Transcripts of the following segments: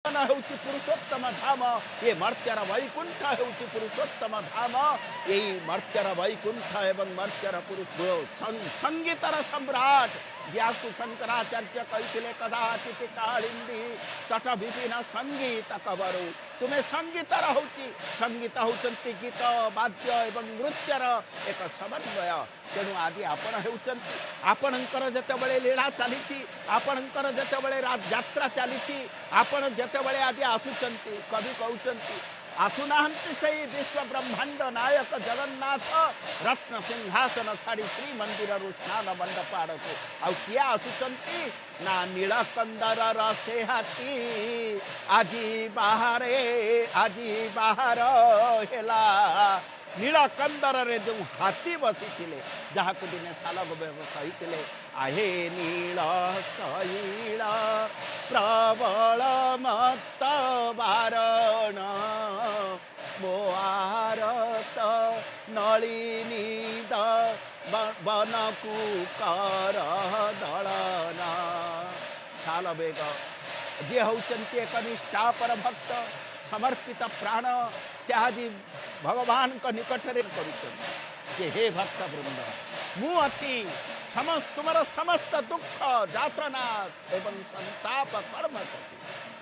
ହେଉଛି ପୁରୁଷୋତ୍ତମ ଧାମ, ଏ ମର୍ତ୍ତ୍ୟର ବୈକୁଣ୍ଠ ହେଉଛି ପୁରୁଷୋତ୍ତମ ଧାମ। ଏହି ମର୍ତ୍ତ୍ୟର ବୈକୁଣ୍ଠ ଏବଂ ମର୍ତ୍ତ୍ୟର ପୁରୁଷ ସଙ୍ଗୀତର ସମ୍ରାଟ ଯାହାକୁ ଶଙ୍କରାଚାର୍ଯ୍ୟ କହିଥିଲେ କଦାଚିତ୍ କାଳିନ୍ଦୀ ତଟ ବିପିନ ସଙ୍ଗୀତ କବରୁ। ତୁମେ ସଙ୍ଗୀତର ହେଉଛି, ସଙ୍ଗୀତ ହେଉଛନ୍ତି ଗୀତ ବାଦ୍ୟ ଏବଂ ନୃତ୍ୟର ଏକ ସମନ୍ୱୟ। ତେଣୁ ଆଜି ଆପଣ ହେଉଛନ୍ତି, ଆପଣଙ୍କର ଯେତେବେଳେ ଲୀଳା ଚାଲିଛି, ଆପଣଙ୍କର ଯେତେବେଳେ ଯାତ୍ରା ଚାଲିଛି, ଆପଣ ଯେତେବେଳେ ଆଜି ଆସୁଛନ୍ତି, କବି କହୁଛନ୍ତି ଆସୁନାହାନ୍ତି ସେଇ ବିଶ୍ୱ ବ୍ରହ୍ମାଣ୍ଡ ନାୟକ ଜଗନ୍ନାଥ ରତ୍ନ ସିଂହାସନ ଛାଡ଼ି ଶ୍ରୀମନ୍ଦିରରୁ ସ୍ନାନ ମଣ୍ଡପ ଆଡ଼କୁ। ଆଉ କିଏ ଆସୁଛନ୍ତି ନା ନୀଳକନ୍ଦରର ସେ ହାତୀ ଆଜି ବାହାର ହେଲା। ନୀଳକନ୍ଦରରେ ଯେଉଁ ହାତୀ ବସିଥିଲେ, ଯାହାକୁ ଦିନେ ଶାଲଗ୍ରାମ କହିଥିଲେ ଆହେ ନୀଳ ଶୈଳ ପ୍ରବଳ ମତ ବାରଣ ମୋ ଆରତ ନଳିନୀ ବନକୁ କର ଦଳନ। ଶାଲବେଗ ଯିଏ ହେଉଛନ୍ତି ଏକ ନିଷ୍ଠାପର ଭକ୍ତ, ସମର୍ପିତ ପ୍ରାଣ, ସେ ଆଜି ଭଗବାନଙ୍କ ନିକଟରେ କରୁଛନ୍ତି ଯେ ହେ ଭକ୍ତ ବୃନ୍ଦ, ମୁଁ ଅଛି, ତୁମର ସମସ୍ତ ଦୁଃଖ ଯାତନା ଏବଂ ସନ୍ତାପ କର୍ମଶକୁ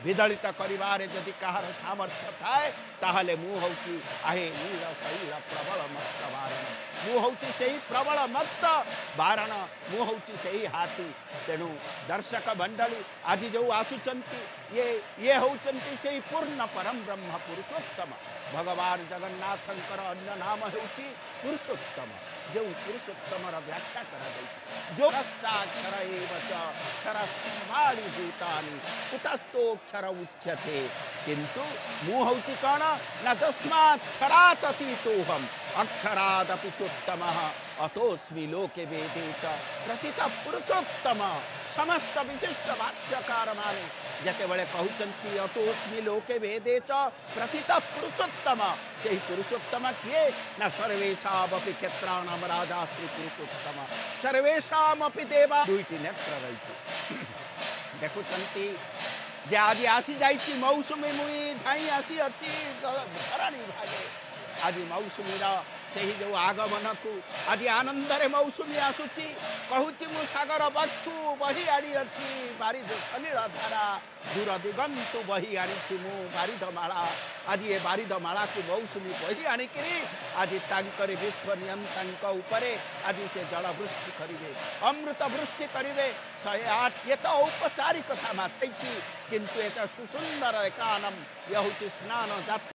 ବିଦଳିତ କରିବାରେ ଯଦି କାହାର ସାମର୍ଥ୍ୟ ଥାଏ, ତାହେଲେ ମୁଁ ହେଉଛି ଆହେ ନୀଳ ଶୈଳ ପ୍ରବଳ ମତ୍ତ ବାରଣ। ମୁଁ ହେଉଛି ସେହି ପ୍ରବଳ ମତ୍ତ ବାରଣ, ମୁଁ ହେଉଛି ସେହି ହାତୀ। ତେଣୁ ଦର୍ଶକ ମଣ୍ଡଳୀ ଆଜି ଯେଉଁ ଆସୁଛନ୍ତି, ଇଏ ହେଉଛନ୍ତି ସେହି ପୂର୍ଣ୍ଣ ପରମ ବ୍ରହ୍ମ ପୁରୁଷୋତ୍ତମ। ଭଗବାନ ଜଗନ୍ନାଥଙ୍କର ଅନ୍ୟ ନାମ ହେଉଛି ପୁରୁଷୋତ୍ତମ। ଯେଉଁ ପୁରୁଷୋତ୍ତମର ବ୍ୟାଖ୍ୟା କରାଯାଇଛି, ଯୋଗାକ୍ଷର ଏବଚ କ୍ଷର ସର୍ବାଣୀ ଭୂତାନି କୁଟସ୍ଥୋକ୍ଷର ଉଚ୍ୟତେ। କିନ୍ତୁ ମୁଁ ହେଉଛି କ'ଣ ନା ଯସ୍ମାକ୍ଷରାତ୍ ଅତୀତୋହମ୍ ଅକ୍ଷରାଦପି ଚୋତ୍ତମଃ ଅତୋସ୍ମି ଲୋକେ ବେଦେ ଚ ପ୍ରଥିତ ପୁରୁଷୋତ୍ତମ। ସମସ୍ତ ବିଶିଷ୍ଟ ଭାଷ୍ୟକାର ମାନେ ଯେତେବେଳେ କହୁଛନ୍ତି ଅତୋସ୍ମି ଲୋକେ ବେଦେ ଚ ପ୍ରଥିତ ପୁରୁଷୋତ୍ତମ, ସେହି ପୁରୁଷୋତ୍ତମ କିଏ ନା ସର୍ବେଷାମପି କ୍ଷେତ୍ରାଣାଂ ରାଜା ଶ୍ରୀ ପୁରୁଷୋତ୍ତମ ସର୍ବେଷାମପି ଦେବା। ଦୁଇଟି ନେତ୍ର ରହିଛି। ଦେଖୁଛନ୍ତି ଯେ ଆଜି ଆସି ଯାଇଛି ମୌସୁମୀ, ମୁଇଁ ଧାଇଁ ଆସିଅଛି ଧରଣୀ ଭାଗେ। ଆଜି ମୌସୁମୀର ସେହି ଯେଉଁ ଆଗମନକୁ ଆଜି ଆନନ୍ଦରେ ମୌସୁମୀ ଆସୁଛି, କହୁଛି ମୁଁ ସାଗର ବକ୍ଷୁ ବହି ଆଣିଅଛି ବାରିଧ ସନୀଳ ଧାରା, ଦୂର ଦିଗନ୍ତୁ ବହି ଆଣିଛି ମୁଁ ବାରିଧ ମାଳା। ଆଜି ଏ ବାରିଧ ମାଳାକୁ ମୌସୁମୀ ବହି ଆଣିକିରି ଆଜି ତାଙ୍କରି ବିଶ୍ୱ ନିୟନ୍ତାଙ୍କ ଉପରେ ଆଜି ସେ ଜଳ ବୃଷ୍ଟି କରିବେ, ଅମୃତ ବୃଷ୍ଟି କରିବେ। 108 ଏ ତ ଔପଚାରିକତା ମାତିଛି, କିନ୍ତୁ ଏକ ସୁସୁନ୍ଦର ଏକାନମ, ଇଏ ହେଉଛି ସ୍ନାନ ଯାତ୍ରା।